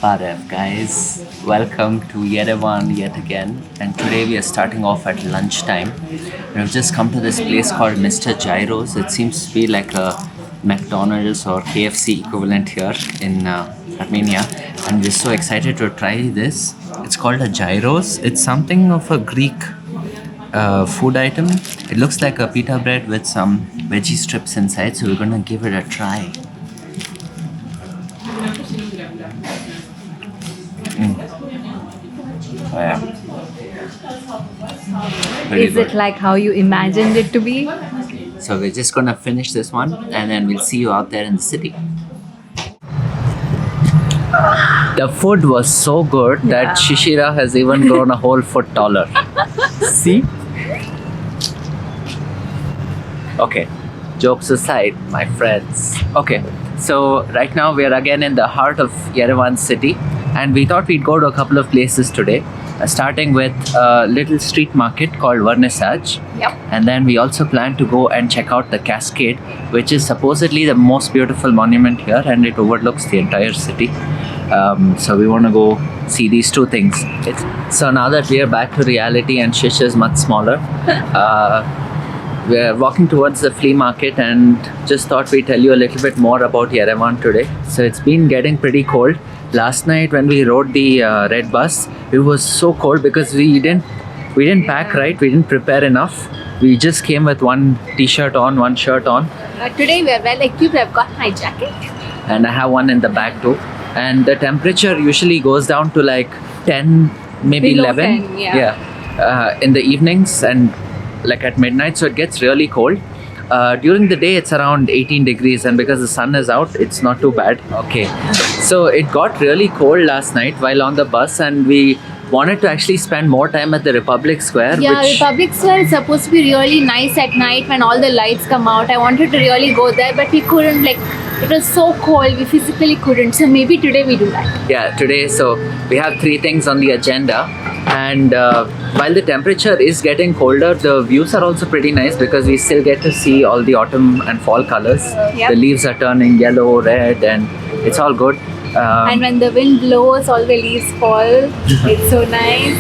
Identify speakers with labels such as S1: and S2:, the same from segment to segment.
S1: Barev guys, welcome to Yerevan yet again, and today we are starting off at lunchtime. We've just come to this place called Mr Gyros. It seems to be like a McDonald's or KFC equivalent here in Armenia, and we're so excited to try this. It's called a gyros. It's something of a Greek food item. It looks like a pita bread with some veggie strips inside, so we're gonna give it a try. Oh, yeah. Very
S2: Is
S1: good.
S2: it like how you imagined it to be?
S1: So we're just gonna finish this one and then we'll see you out there in the city. The food was so good that Shishira has even grown a whole foot taller. See? Okay, jokes aside, my friends. Okay, so right now we are again in the heart of Yerevan city, and we thought we'd go to a couple of places today, starting with a little street market called Vernissage.
S2: Yep.
S1: And then we also plan to go and check out the Cascade, which is supposedly the most beautiful monument here, and it overlooks the entire city. So we want to go see these two things. So now that we are back to reality and Shish is much smaller, we're walking towards the flea market and just thought we'd tell you a little bit more about Yerevan today. So it's been getting pretty cold. Last night when we rode the red bus, it was so cold because we didn't pack right, we didn't prepare enough. We just came with one t-shirt on, one shirt on,
S2: Today we are well equipped. I've got my jacket.
S1: and I have one in the bag too. And the temperature usually goes down to like 10, maybe
S2: Below
S1: 11.
S2: 10, yeah.
S1: In the evenings and like at midnight, so it gets really cold. During the day it's around 18 degrees, and because the sun is out it's not too bad. Okay, so it got really cold last night while on the bus, and we wanted to actually spend more time at the Republic Square.
S2: Yeah,
S1: which
S2: Republic Square is supposed to be really nice at night when all the lights come out. I wanted to really go there, but we couldn't. Like, it was so cold, we physically couldn't. So maybe today we do that.
S1: Yeah, today, so we have three things on the agenda, and while the temperature is getting colder, the views are also pretty nice because we still get to see all the autumn and fall colors.
S2: Yep.
S1: The leaves are turning yellow, red, and it's all good.
S2: And when the wind blows, all the leaves fall. It's so nice.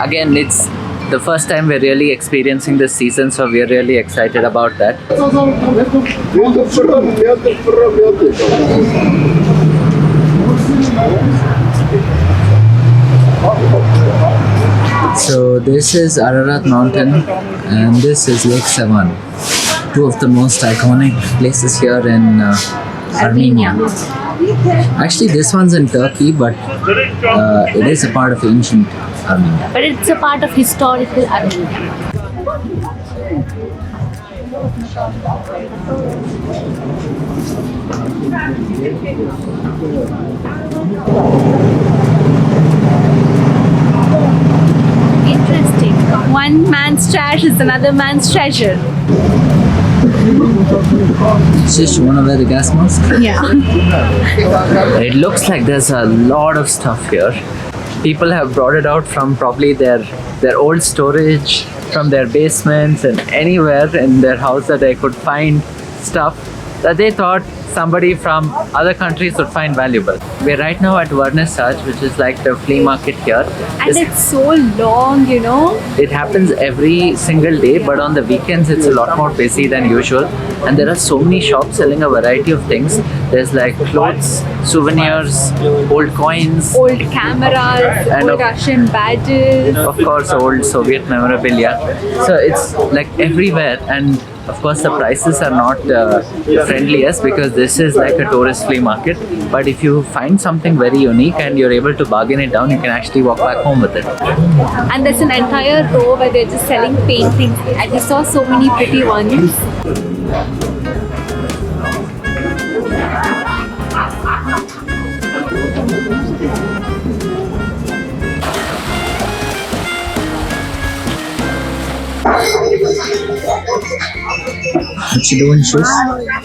S1: Again, it's the first time we're really experiencing this season, so we're really excited about that. So this is Ararat Mountain and this is Lake Sevan, two of the most iconic places here in Armenia. Actually, this one's in Turkey, but it is a part of ancient Armenia.
S2: But it's a part of historical Armenia. Interesting. One man's trash is another man's treasure.
S1: Shish, you wanna wear the gas mask?
S2: Yeah.
S1: It looks like there's a lot of stuff here. People have brought it out from probably their old storage, from their basements and anywhere in their house that they could find stuff that they thought somebody from other countries would find valuable. We're right now at Vernissage, which is like the flea market here.
S2: And it's so long, you know.
S1: It happens every single day, but on the weekends it's a lot more busy than usual. And there are so many shops selling a variety of things. There's like clothes, souvenirs, old coins,
S2: Old cameras,
S1: And
S2: old
S1: of-
S2: Russian badges.
S1: of course old Soviet memorabilia. So it's like everywhere, and of course the prices are not friendliest because this is like a tourist flea market. But if you find something very unique and you're able to bargain it down, you can actually walk back home with it.
S2: And there's an entire row where they're just selling paintings. I just saw so many pretty ones.
S1: What you doing, Shish?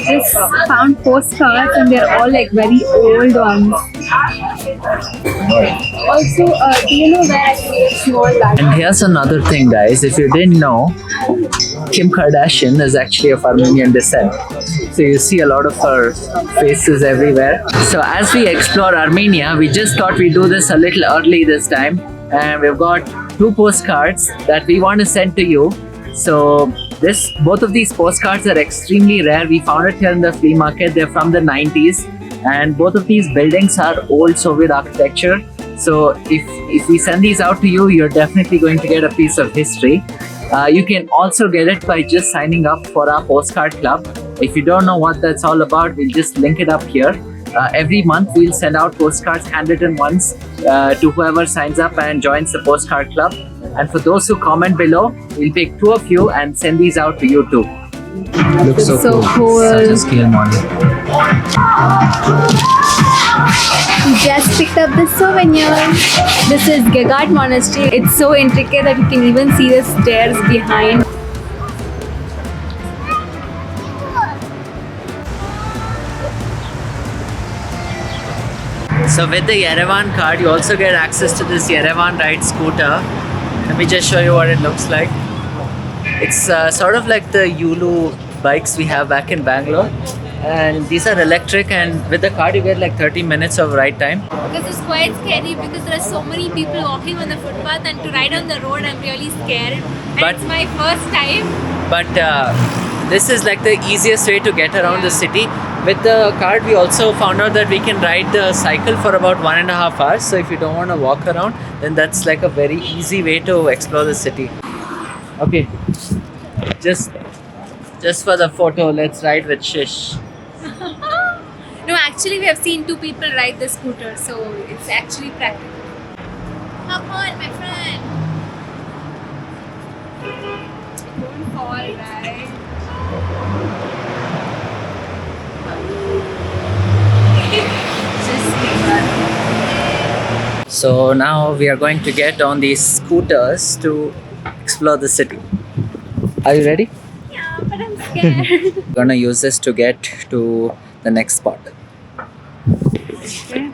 S2: Just found postcards and they're all like very old ones. Also, do you know where I can get small lunch?
S1: And here's another thing, guys. If you didn't know, Kim Kardashian is actually of Armenian descent. So you see a lot of her faces everywhere. So as we explore Armenia, we just thought we'd do this a little early this time. And we've got 2 postcards that we want to send to you. So both of these postcards are extremely rare. We found it here in the flea market. They're from the 90s. And both of these buildings are old Soviet architecture. So if we send these out to you, you're definitely going to get a piece of history. You can also get it by just signing up for our postcard club. If you don't know what that's all about, we'll just link it up here. Every month we'll send out postcards, handwritten ones, to whoever signs up and joins the postcard club. And for those who comment below, we'll pick 2 of you and send these out to you too. Looks so
S2: cool.
S1: Such a scale model.
S2: We just picked up this souvenir. This is Gagat Monastery. It's so intricate that you can even see the stairs behind.
S1: So with the Yerevan card, you also get access to this Yerevan ride scooter. Let me just show you what it looks like. It's sort of like the Yulu bikes we have back in Bangalore. And these are electric, and with the card you get like 30 minutes of ride time.
S2: Because it's quite scary because there are so many people walking on the footpath, and to ride on the road I'm really scared. And
S1: But-
S2: it's my first time.
S1: But this is like the easiest way to get around the city. With the card we also found out that we can ride the cycle for about 1.5 hours. So if you don't want to walk around, then that's like a very easy way to explore the city. Okay, just for the photo, let's ride with Shish.
S2: No, actually we have seen 2 people ride the scooter, so it's actually practical. Come on, my friend. Don't fall, right?
S1: So now we are going to get on these scooters to explore the city. Are you ready?
S2: Yeah, but I'm scared.
S1: We're gonna use this to get to the next spot.
S2: Okay.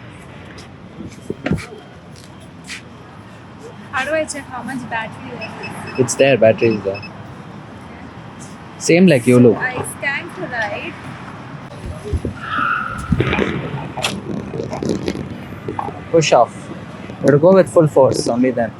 S2: How do I check how much battery there is?
S1: It's there, battery is there. Same like YOLO.
S2: I stand to ride.
S1: Push off. You have to go with full force, only then.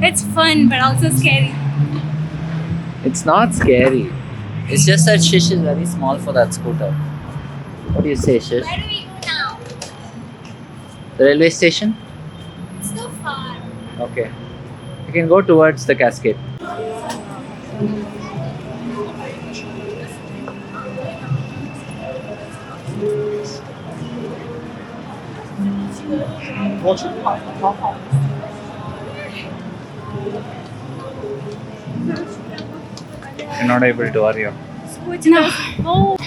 S2: It's fun but also scary.
S1: It's not scary. It's just that Shish is very small for that scooter. What do you say, Shish?
S2: Where do we go now?
S1: The railway station?
S2: It's too far.
S1: Okay. You can go towards the Cascade. You're not able to, are you?
S2: No. Oh.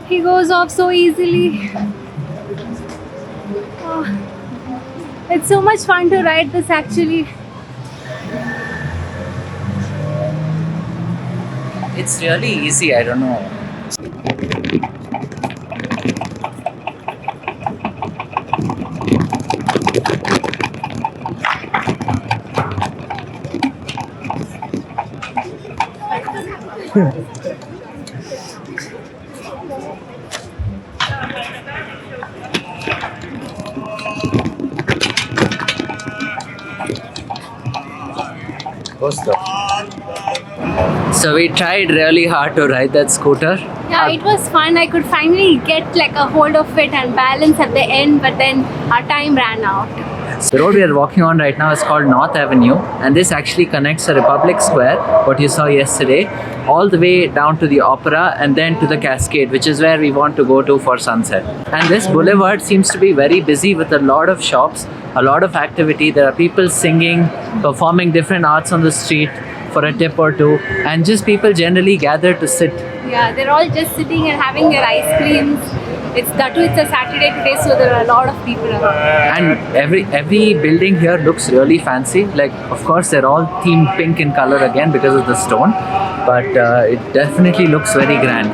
S2: He goes off so easily. Oh. It's so much fun to ride this actually.
S1: It's really easy, I don't know. Go slow. So we tried really hard to ride that scooter.
S2: Yeah, it was fun. I could finally get like a hold of it and balance at the end, but then our time ran out.
S1: So the road we are walking on right now is called North Avenue, and this actually connects the Republic Square, what you saw yesterday, all the way down to the Opera and then to the Cascade, which is where we want to go to for sunset. And this boulevard seems to be very busy with a lot of shops, a lot of activity. There are people singing, performing different arts on the street for a tip or two, and just people generally gather to sit.
S2: Yeah, they're all just sitting and having their ice creams. It's a Saturday today, so there are a lot of people around.
S1: And every building here looks really fancy. Like, of course, they're all themed pink in color again because of the stone, but it definitely looks very grand.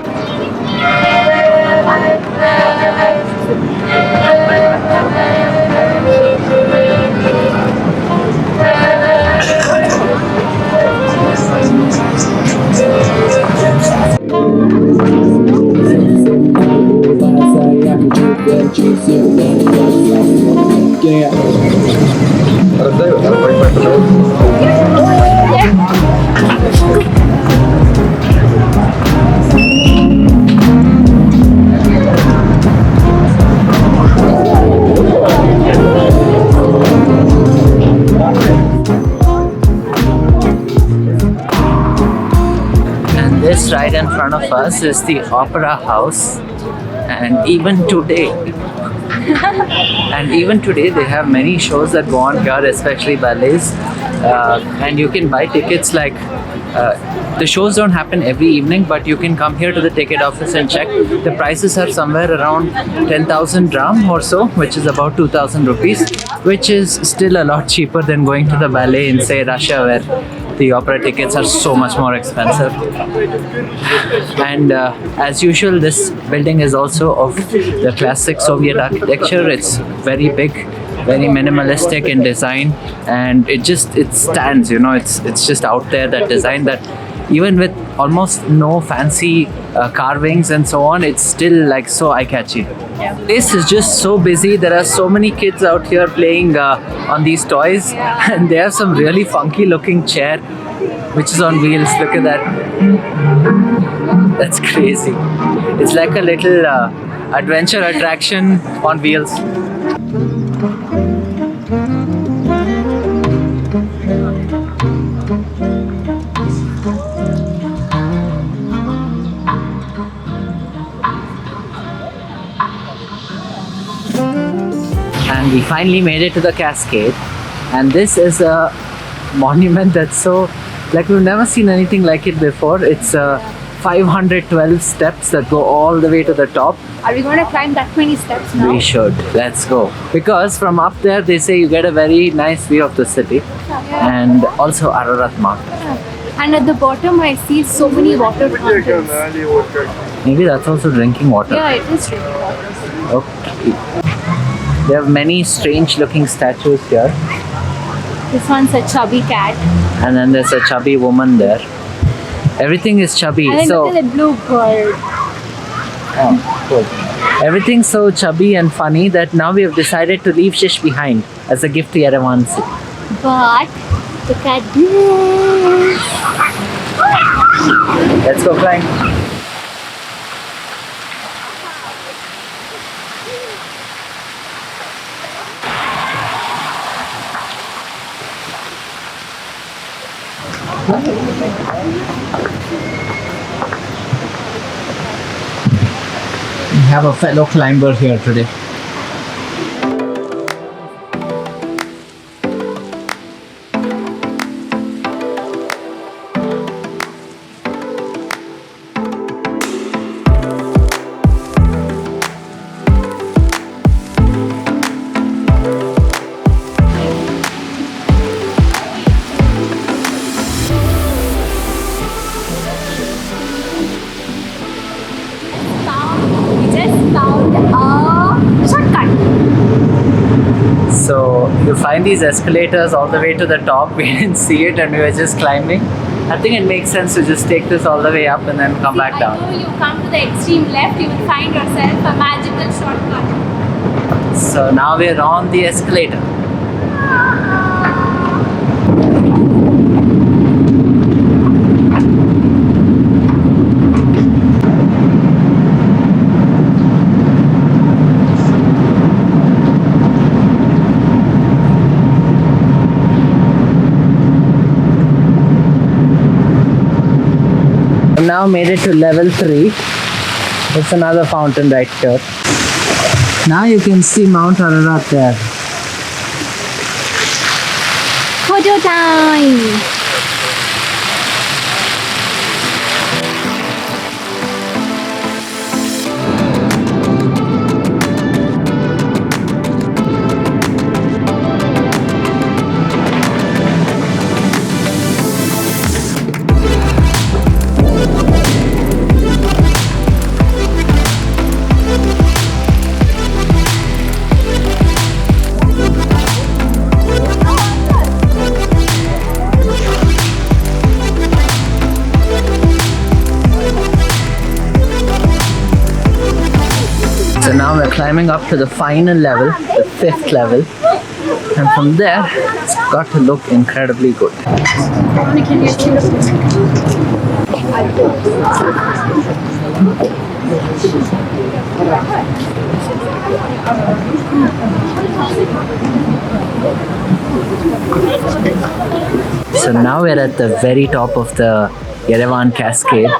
S1: This right in front of us is the Opera House, and even today they have many shows that go on here, especially ballets, and you can buy tickets. Like the shows don't happen every evening, but you can come here to the ticket office and check. The prices are somewhere around 10,000 dram or so, which is about 2,000 rupees, which is still a lot cheaper than going to the ballet in, say, Russia, where the opera tickets are so much more expensive. And as usual, this building is also of the classic Soviet architecture. It's very big, very minimalistic in design, and it stands, it's just out there, that design, that even with almost no fancy carvings and so on, it's still like so eye-catchy.
S2: Yeah.
S1: This is just so busy. There are so many kids out here playing on these toys, and they have some really funky looking chair which is on wheels. Look at that. That's crazy. It's like a little adventure attraction on wheels. And we finally made it to the Cascade, and this is a monument that's so, like, we've never seen anything like it before. It's 512 steps that go all the way to the top.
S2: Are we going to climb that many steps now?
S1: We should. Let's go. Because from up there, they say you get a very nice view of the city, and also Ararat Mark.
S2: And at the bottom, I see so many water fountains.
S1: Maybe that's also drinking water.
S2: Yeah, it is drinking water.
S1: Okay. There are many strange looking statues here.
S2: This one's a chubby cat.
S1: And then there's a chubby woman there. Everything is chubby.
S2: And then look at the blue bird.
S1: Oh, cool. Everything's so chubby and funny that now we have decided to leave Shish behind as a gift to Yerevan city.
S2: But look at this.
S1: Let's go climb. We have a fellow climber here today. So you find these escalators all the way to the top. We didn't see it and we were just climbing. I think it makes sense to just take this all the way up and then come back down.
S2: I know you come to the extreme left, you will find yourself a magical shortcut.
S1: So now we're on the escalator. now made it to level 3. It's another fountain right here. Now you can see Mount Ararat there.
S2: Photo time!
S1: So now we're climbing up to the final level, the 5th level, and from there it's got to look incredibly good. So now we're at the very top of the Yerevan Cascade,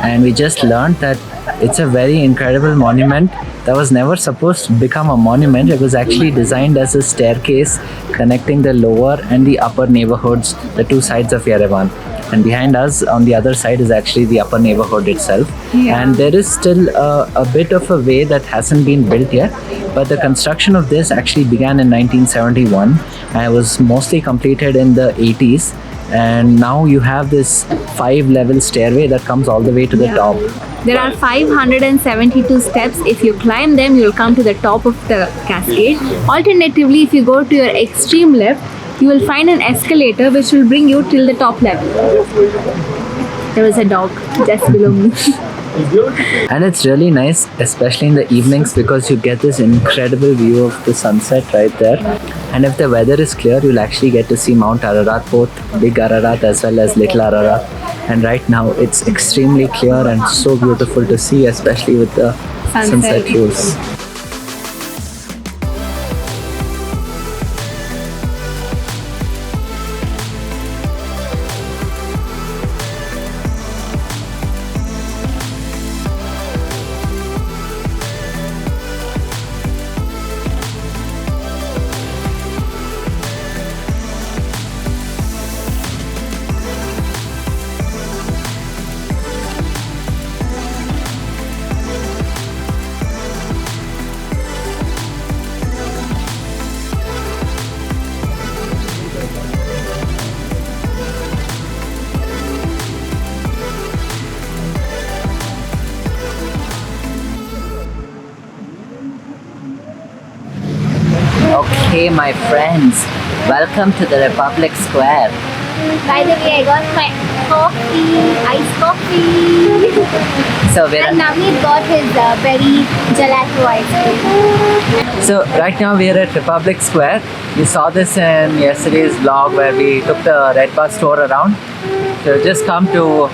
S1: and we just learned that it's a very incredible monument that was never supposed to become a monument. It was actually designed as a staircase connecting the lower and the upper neighborhoods, the two sides of Yerevan. And behind us on the other side is actually the upper neighborhood itself.
S2: Yeah.
S1: And there is still a bit of a way that hasn't been built yet, but the construction of this actually began in 1971 and was mostly completed in the 80s. And now you have this 5-level stairway that comes all the way to the top.
S2: There are 572 steps. If you climb them, you will come to the top of the cascade. Alternatively, if you go to your extreme left, you will find an escalator which will bring you till the top level. There was a dog just below me.
S1: And it's really nice, especially in the evenings, because you get this incredible view of the sunset right there. And if the weather is clear, you'll actually get to see Mount Ararat, both Big Ararat as well as Little Ararat. And right now it's extremely clear and so beautiful to see, especially with the sunset views. Okay, my friends, welcome to the Republic Square.
S2: By the way, I got my coffee, iced coffee.
S1: So we're
S2: And Navneet got his berry gelato ice cream.
S1: So right now we are at Republic Square. You saw this in yesterday's vlog where we took the red bus tour around. So we've just come to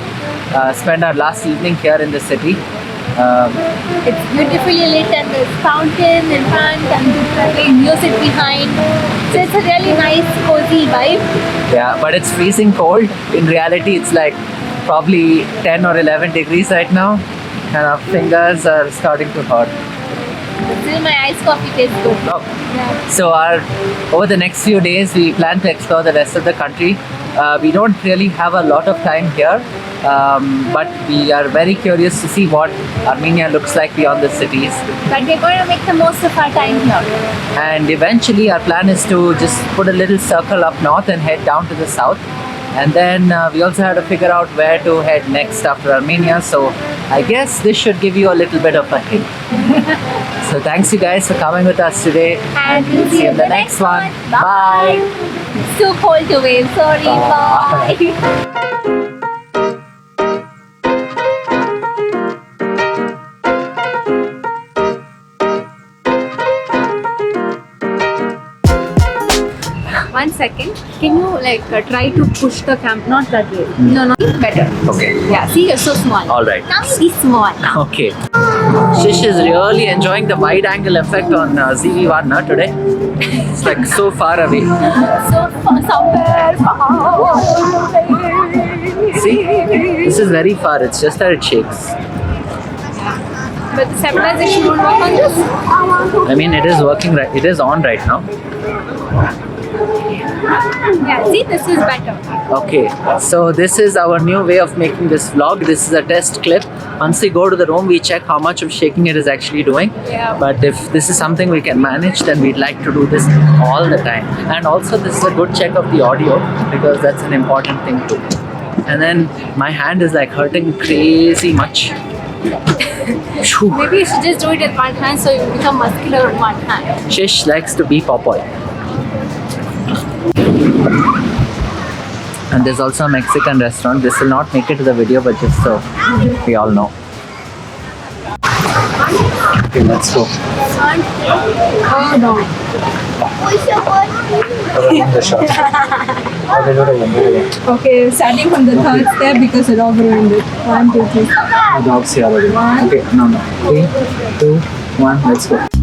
S1: spend our last evening here in the city.
S2: It's beautifully lit and there's fountain in front and playing music behind. So it's a really nice, cozy vibe.
S1: Yeah, but it's freezing cold. In reality, it's like probably 10 or 11 degrees right now. And our fingers are starting to hurt.
S2: Still my iced coffee tastes good.
S1: Oh.
S2: Yeah.
S1: So over the next few days, we plan to explore the rest of the country. We don't really have a lot of time here, but we are very curious to see what Armenia looks like beyond the cities.
S2: But we're going to make the most of our time here.
S1: And eventually our plan is to just put a little circle up north and head down to the south. And then we also have to figure out where to head next after Armenia. So I guess this should give you a little bit of a hint. So thanks you guys for coming with us today.
S2: And we'll see you in the next one.
S1: Bye.
S2: It's too cold to wave. Sorry. Bye. One second. Can you try to push the camp? Not that way. No, not better.
S1: Okay.
S2: Yeah. See, you're so small.
S1: All right.
S2: Now you be small.
S1: Okay. Shish is really enjoying the wide angle effect on ZV1 today. It's like so far away.
S2: So far, somewhere far away.
S1: See, this is very far. It's just that it shakes.
S2: But the stabilization won't work on this?
S1: I mean, it is working right. It is on right now.
S2: Yeah, see, this is better.
S1: Okay, so this is our new way of making this vlog. This is a test clip. Once we go to the room, we check how much of shaking it is actually doing.
S2: Yeah.
S1: But if this is something we can manage, then we'd like to do this all the time. And also, this is a good check of the audio because that's an important thing too. And then my hand is like hurting crazy much. Phew.
S2: Maybe you should just do it with one hand so you become muscular with one hand.
S1: Shish likes to be Popoy. And there's also a Mexican restaurant. This will not make it to the video, but just so we all know. Okay, let's go.
S2: Oh no. Okay, starting from the third step because the dog ruined it. 1, 2, 3.
S1: The dog's here already. Okay, no. 3, 2, 1, let's go.